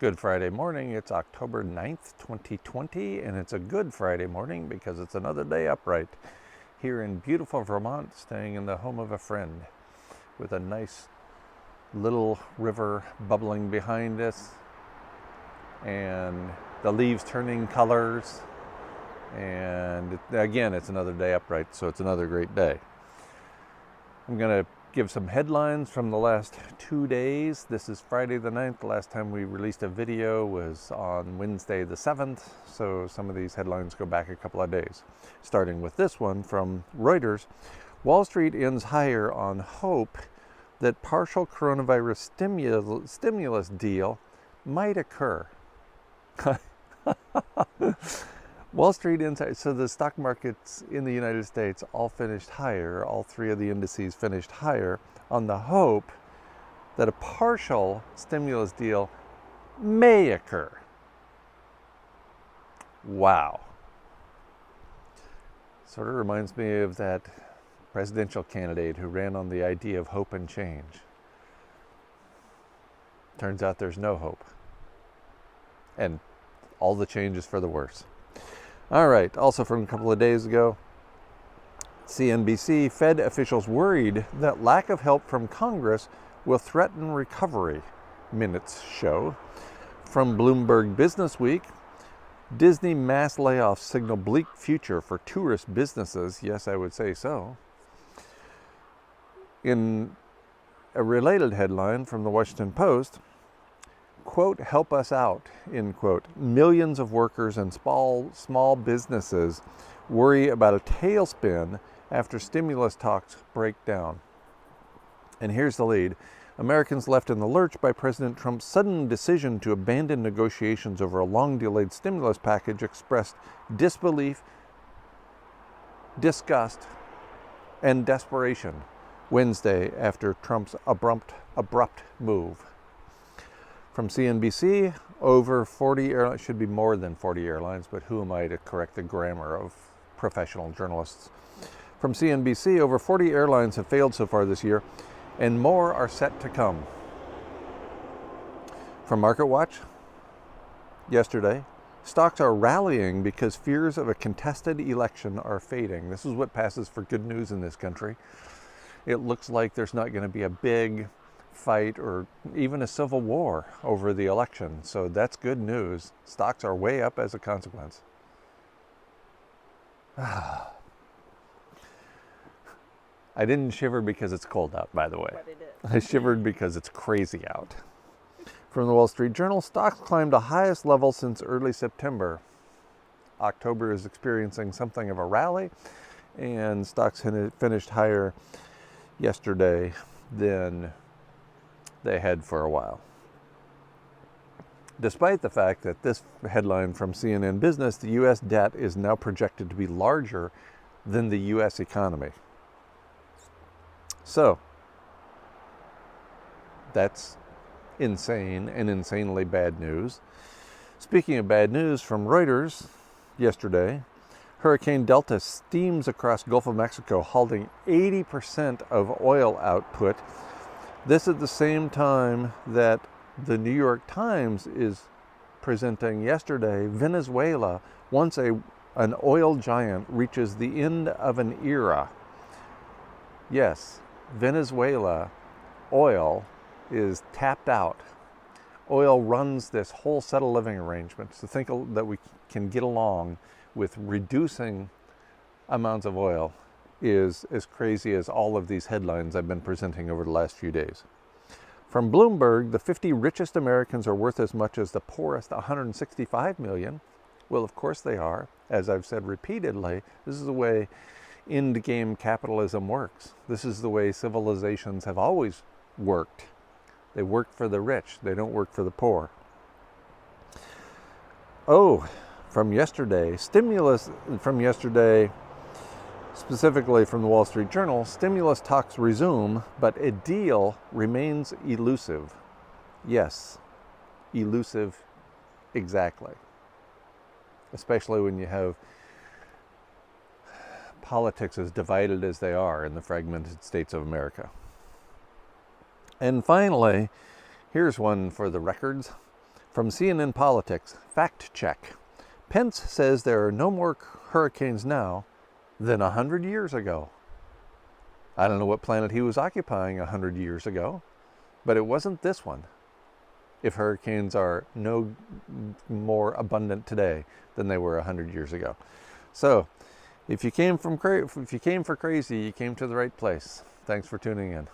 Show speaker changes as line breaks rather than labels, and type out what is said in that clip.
Good Friday morning. It's October 9th, 2020, and it's a good Friday morning because it's another day upright here in beautiful Vermont, staying in the home of a friend with a nice little river bubbling behind us and the leaves turning colors. And again, it's another day upright, so it's another great day. I'm going to give some headlines from the last 2 days. This is Friday the 9th. The last time we released a video was on Wednesday the 7th, so some of these headlines go back a couple of days. Starting with this one from Reuters, Wall Street ends higher on hope that partial coronavirus stimulus deal might occur. Wall Street Insider, so the stock markets in the United States all finished higher, all three of the indices finished higher on the hope that a partial stimulus deal may occur. Wow. Sort of reminds me of that presidential candidate who ran on the idea of hope and change. Turns out there's no hope. And all the change is for the worse. All right, also from a couple of days ago, CNBC, Fed officials worried that lack of help from Congress will threaten recovery, minutes show. From Bloomberg Business Week, Disney mass layoffs signal bleak future for tourist businesses. Yes, I would say so. In a related headline from the Washington Post, quote, help us out, end quote. Millions of workers and small businesses worry about a tailspin after stimulus talks break down. And here's the lead. Americans left in the lurch by President Trump's sudden decision to abandon negotiations over a long-delayed stimulus package expressed disbelief, disgust, and desperation Wednesday after Trump's abrupt move. From CNBC, over 40 airlines, should be more than 40 airlines, but who am I to correct the grammar of professional journalists? From CNBC, over 40 airlines have failed so far this year, and more are set to come. From MarketWatch, yesterday, stocks are rallying because fears of a contested election are fading. This is what passes for good news in this country. It looks like there's not going to be a big fight or even a civil war over the election. So that's good news. Stocks are way up as a consequence. I didn't shiver because it's cold out, by the way. I shivered because it's crazy out. From the Wall Street Journal, stocks climbed the highest level since early September. October is experiencing something of a rally, and stocks finished higher yesterday than they had for a while. Despite the fact that this headline from CNN Business, the U.S. debt is now projected to be larger than the U.S. economy. So, that's insane and insanely bad news. Speaking of bad news, from Reuters yesterday, Hurricane Delta steams across Gulf of Mexico, halting 80% of oil output. This at the same time that the New York Times is presenting yesterday, Venezuela, once an oil giant, reaches the end of an era. Yes, Venezuela, oil is tapped out. Oil runs this whole set of living arrangements. To think that we can get along with reducing amounts of oil is as crazy as all of these headlines I've been presenting over the last few days. From Bloomberg, the 50 richest Americans are worth as much as the poorest 165 million. Well, of course they are. As I've said repeatedly, this is the way end-game capitalism works. This is the way civilizations have always worked. They work for the rich. They don't work for the poor. Oh, from yesterday, specifically from the Wall Street Journal, stimulus talks resume, but a deal remains elusive. Yes, elusive exactly. Especially when you have politics as divided as they are in the fragmented states of America. And finally, here's one for the records. From CNN Politics, fact check. Pence says there are no more hurricanes now than 100 years ago. I don't know what planet he was occupying 100 years ago, but it wasn't this one. If hurricanes are no more abundant today than they were 100 years ago. So, if you came for crazy, you came to the right place. Thanks for tuning in.